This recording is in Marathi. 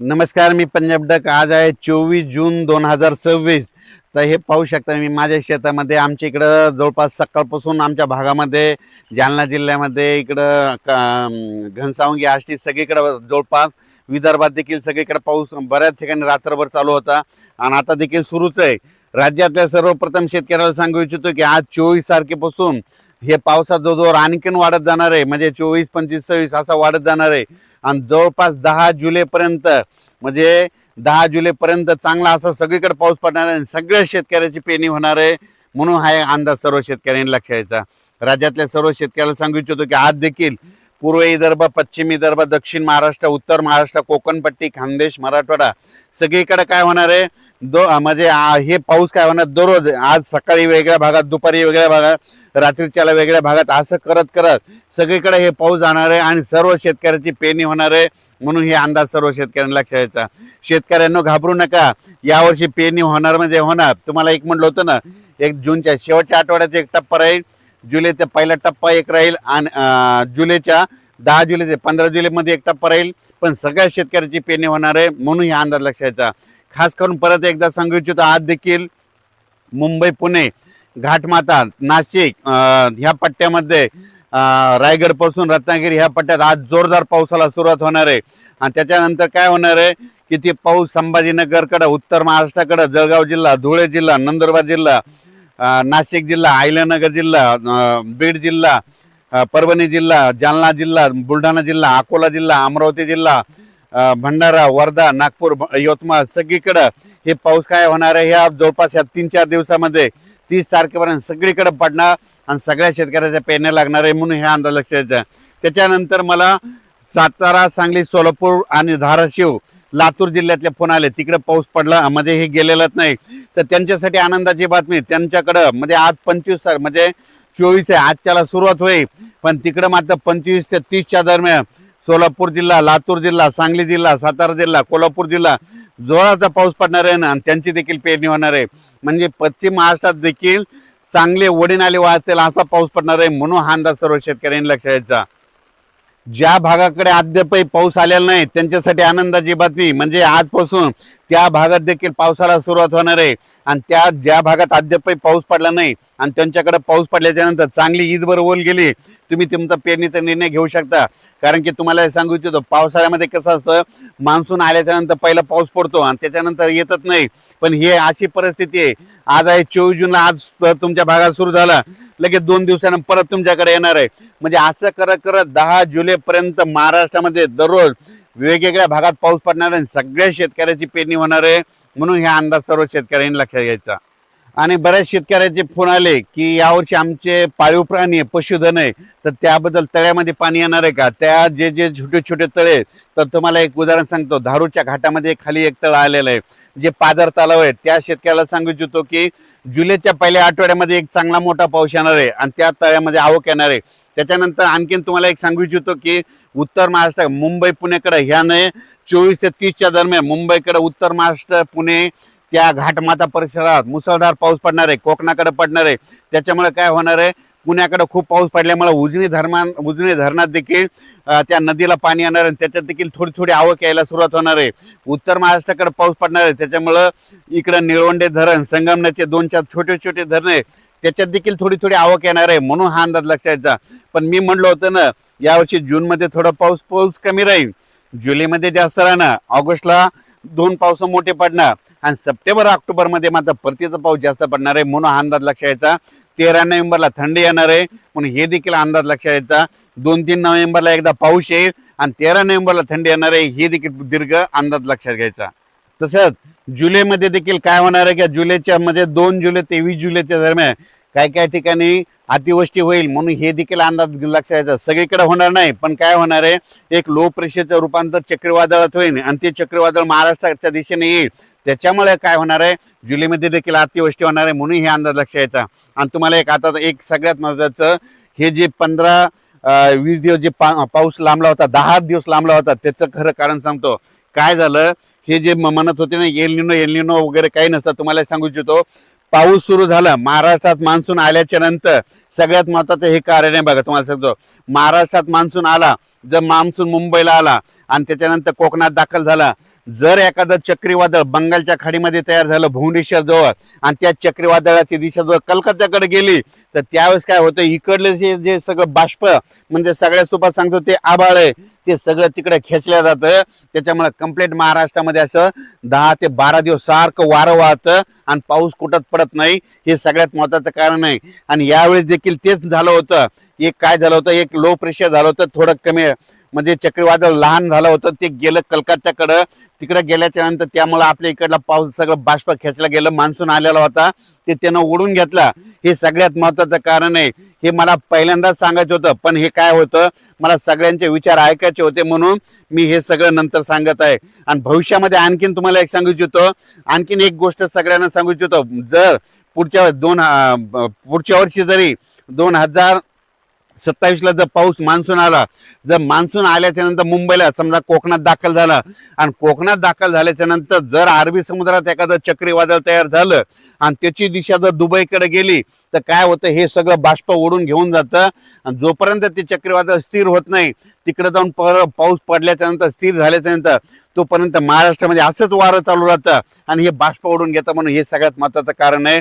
नमस्कार, मी पंजाब डक. आज आहे 24 जून 2026. तर हे पाहू शकता मी माझ्या शेतामध्ये. आमच्या इकडं जवळपास सकाळपासून आमच्या भागामध्ये जालना जिल्ह्यामध्ये इकडं घनसावंगी आष्टी सगळीकडं जवळपास विदर्भात देखील सगळीकडे पाऊस बऱ्याच ठिकाणी रात्रभर चालू होता आणि आता देखील सुरूच आहे. राज्यातल्या सर्वप्रथम शेतकऱ्याला सांगू इच्छितो की आज 24 तारखेपासून हे पावसाचा जोर आणखीन वाढत जाणार आहे. म्हणजे 24, 25, 26 असा वाढत जाणार आहे आणि जवळपास 10 जुलैपर्यंत म्हणजे 10 जुलैपर्यंत चांगला असा सगळीकडे पाऊस पडणार आहे. सगळ्या शेतकऱ्याची पेरणी होणार आहे म्हणून हा अंदाज सर्व शेतकऱ्यांनी लक्षात घ्यायचा. राज्यातल्या सर्व शेतकऱ्याला सांगू इच्छितो की आज देखील पूर्व विदर्भ, पश्चिम विदर्भ, दक्षिण महाराष्ट्र, उत्तर महाराष्ट्र, कोकणपट्टी, खानदेश, मराठवाडा सगळीकडे काय होणार आहे म्हणजे हे पाऊस काय होणार दररोज. आज सकाळी वेगळ्या भागात, दुपारी वेगळ्या भागात, रात्रीच्याला वेगळ्या भागात असं करत करत सगळीकडे हे पाऊस जाणार आहे आणि सर्व शेतकऱ्याची पेरणी होणार आहे म्हणून हे अंदाज सर्व शेतकऱ्यांना लक्षात घ्यायचा. शेतकऱ्यांना घाबरू नका, यावर्षी पेरणी होणार म्हणजे होणार. तुम्हाला एक म्हटलं होतं ना, 1 जूनच्या शेवटच्या आठवड्याचा एक टप्पा राहील, जुलैचा पहिला टप्पा एक राहील आणि जुलैच्या 10 जुलै ते 15 जुलैमध्ये एक टप्पा राहील. पण सगळ्या शेतकऱ्याची पेरणी होणार आहे म्हणून हे अंदाज लक्षात घ्यायचा. खास करून परत एकदा सांगू इच्छितो, आज देखील मुंबई, पुणे, घाटमाता, नाशिक ह्या पट्ट्यामध्ये रायगड पासून रत्नागिरी ह्या पट्ट्यात आज जोरदार पावसाला सुरुवात होणार आहे. आणि त्याच्यानंतर काय होणार आहे की ते पाऊस संभाजीनगरकडे, उत्तर महाराष्ट्राकडे, जळगाव जिल्हा, धुळे जिल्हा, नंदुरबार जिल्हा, नाशिक जिल्हा, अहिल्यानगर जिल्हा, बीड जिल्हा, परभणी जिल्हा, जालना जिल्हा, बुलढाणा जिल्हा, अकोला जिल्हा, अमरावती जिल्हा, भंडारा, वर्धा, नागपूर, यवतमाळ सगळीकडे हे पाऊस काय होणार आहे. ह्या जवळपास या 3-4 दिवसामध्ये 30 तारखेपर्यंत सगळीकडे पडणार आणि सगळ्या शेतकऱ्याच्या पेरण्या लागणार आहे म्हणून हे अंदाज लक्षात घ्यायचा. त्याच्यानंतर मला सातारा, सांगली, सोलापूर आणि धाराशिव, लातूर जिल्ह्यातले फोन आले, तिकडे पाऊस पडला म्हणजे हे गेलेलंच नाही. तर त्यांच्यासाठी आनंदाची बातमी, त्यांच्याकडं म्हणजे आज 25 म्हणजे 24 आहे, आजच्याला सुरुवात होईल. पण तिकडं मात्र 25 ते 30च्या दरम्यान सोलापूर जिल्हा, लातूर जिल्हा, सांगली जिल्हा, सातारा जिल्हा, कोल्हापूर जिल्हा जोराचा पाऊस पडणार आहे आणि त्यांची देखील पेरणी होणार आहे. म्हणजे पश्चिम महाराष्ट्रात देखील चांगले वडीनाले वाहतील असा पाऊस पडणार आहे म्हणून हा अंदाज सर्व शेतकऱ्यांनी लक्षात घ्यायचा. ज्या भागाकडे अद्यापही पाऊस आलेला नाही त्यांच्यासाठी आनंदाची बातमी, म्हणजे आजपासून त्या भागात देखील पावसाला सुरुवात होणार आहे. आणि त्या ज्या भागात अद्यापही पाऊस पडला नाही आणि त्यांच्याकडे पाऊस पडल्याच्या नंतर चांगली ईदभर ओल गेली, तुम्ही तुमचा पेरणीचा निर्णय घेऊ शकता. कारण की तुम्हाला सांगू इच्छितो, पावसाळ्यामध्ये कसं असतं, मान्सून आल्याच्या नंतर पहिला पाऊस पडतो आणि त्याच्यानंतर येतच नाही. पण हे अशी परिस्थिती आहे. आज आहे 24 जूनला, आज तुमच्या भागात सुरू झाला, लगेच 2 दिवसानं परत तुमच्याकडे येणार आहे. म्हणजे असं करत करत 10 जुलैपर्यंत महाराष्ट्रामध्ये दररोज वेगवेगळ्या भागात पाऊस पडणार आहे, सगळ्या शेतकऱ्याची पेरणी होणार आहे म्हणून हा अंदाज सर्व शेतकऱ्यांनी लक्षात घ्यायचा. आणि बऱ्याच शेतकऱ्याचे फोन आले की यावर्षी आमचे पाळीव प्राणी आहे, पशुधन आहे, तर त्याबद्दल तळ्यामध्ये पाणी येणार आहे का. त्या जे जे छोटे छोटे तळे, तर तुम्हाला एक उदाहरण सांगतो. धारूरच्या घाटामध्ये खाली एक तळ आलेलं आहे जे पादर तलाव आहे. त्या शेतकऱ्याला सांगू इच्छितो की जुलैच्या पहिल्या आठवड्यामध्ये एक चांगला मोठा पाऊस येणार आहे आणि त्या तळ्यामध्ये आवक येणार आहे. त्याच्यानंतर आणखीन तुम्हाला एक सांगू इच्छितो की उत्तर महाराष्ट्र, मुंबई, पुणेकडे ह्याने 24 ते 30च्या दरम्यान मुंबईकडे, उत्तर महाराष्ट्र, पुणे, त्या घाटमाता परिसरात मुसळधार पाऊस पडणार आहे, कोकणाकडे पडणार आहे. त्याच्यामुळे काय होणार आहे, पुण्याकडे खूप पाऊस पडल्यामुळे उजनी धरणात देखील त्या नदीला पाणी येणार आहे, त्याच्यात देखील थोडी थोडी आवक यायला सुरुवात होणार आहे. उत्तर महाराष्ट्राकडे पाऊस पडणार आहे, त्याच्यामुळं इकडं निळवंडे धरण, संगमनेरचे 2-4 छोटे छोटे धरणे, त्याच्यात देखील थोडी थोडी आवक येणार आहे म्हणून हा अंदाज लक्षात घ्यायचा. पण मी म्हणलो होतं ना, यावर्षी जूनमध्ये थोडा पाऊस कमी राहील, जुलैमध्ये जास्त राहणार, ऑगस्टला 2 पाऊस मोठे पडणार आणि सप्टेंबर, ऑक्टोबरमध्ये मात्र परतीचा पाऊस जास्त पडणार आहे म्हणून हा अंदाज लक्षात घ्यायचा. 13 नोव्हेंबरला थंडी येणार आहे म्हणून हे देखील अंदाज लक्षात घ्यायचा. 2-3 नोव्हेंबरला एकदा पाऊस येईल आणि 13 नोव्हेंबरला थंडी येणार आहे, हे देखील दीर्घ अंदाज लक्षात घ्यायचा. तसंच जुलैमध्ये देखील काय होणार आहे की जुलैच्या मध्ये 2 जुलै ते 20 जुलैच्या दरम्यान काही ठिकाणी अतिवृष्टी होईल म्हणून हे देखील अंदाज लक्षात घ्यायचा. सगळीकडे होणार नाही, पण काय होणार आहे, एक लो प्रेशरचं रूपांतर चक्रीवादळात होईल आणि ते चक्रीवादळ महाराष्ट्राच्या दिशेने येईल. त्याच्यामुळे काय होणार आहे, जुलैमध्ये देखील अतिवृष्टी होणार आहे म्हणून हे अंदाज लक्षात घ्यायचा. आणि तुम्हाला एक सगळ्यात महत्त्वाचं, हे जे 15-20 दिवस जे पाऊस लांबला होता, 10 दिवस लांबला होता, त्याचं खरं कारण सांगतो. काय झालं, हे जे म्हणत होते ना एल निनो वगैरे काही नसतं, तुम्हाला सांगू इच्छितो, पाऊस सुरू झाला महाराष्ट्रात, मान्सून आल्याच्या नंतर सगळ्यात महत्त्वाचं हे कारण आहे बघा. तुम्हाला सांगतो, महाराष्ट्रात मान्सून आला, जर मान्सून मुंबईला आला आणि त्याच्यानंतर कोकणात दाखल झाला, जर एखादं चक्रीवादळ बंगालच्या खाडीमध्ये तयार झालं भुवनेश्वर जवळ आणि त्या चक्रीवादळाची दिशा जर कलकत्त्याकडे गेली तर त्यावेळेस काय होतं, इकडले जे सगळं बाष्प म्हणजे सगळ्या सोबत सांगतो ते आभाळ आहे ते सगळं तिकडे खेचल्या जातं. त्याच्यामुळे कंप्लीट महाराष्ट्रामध्ये असं 10 ते 12 दिवस सारखं वारं वाहतं आणि पाऊस कुठंच पडत नाही. हे सगळ्यात महत्वाचं कारण आहे. आणि यावेळेस देखील तेच झालं होतं. एक काय झालं होतं, एक लो प्रेशर झालं होतं, थोडं कमी म्हणजे चक्रीवादळ लहान झालं होतं, ते गेलं कलकत्त्याकडं. तिकडे गेल्याच्या नंतर त्यामुळे आपल्या इकडला पाऊस सगळं बाष्प खेचला गेलं, मान्सून आलेला होता ते त्यानं ओढून घेतला. हे सगळ्यात महत्वाचं कारण आहे. हे मला पहिल्यांदाच सांगायचं होतं, पण हे काय होतं, मला सगळ्यांचे विचार ऐकायचे होते म्हणून मी हे सगळं नंतर सांगत आहे. आणि भविष्यामध्ये आणखीन तुम्हाला एक सांगू इच्छितो, आणखीन एक गोष्ट सगळ्यांना सांगू इच्छितो. जर पुढच्या वर्षी जरी 2027ला जर पाऊस मान्सून आला, जर मान्सून आल्याच्या नंतर मुंबईला समजा कोकणात दाखल झाला आणि कोकणात दाखल झाल्याच्या नंतर जर अरबी समुद्रात एखादं चक्रीवादळ तयार झालं आणि त्याची दिशा जर दुबईकडे गेली तर काय होतं, हे सगळं बाष्प ओढून घेऊन जातं. आणि जोपर्यंत ते चक्रीवादळ स्थिर होत नाही, तिकडे जाऊन पाऊस पडल्याच्या नंतर स्थिर झाल्याच्या नंतर तोपर्यंत महाराष्ट्रामध्ये असंच वारं चालू राहतं आणि हे बाष्प ओढून घेतं. म्हणून हे सगळ्यात महत्वाचं कारण आहे.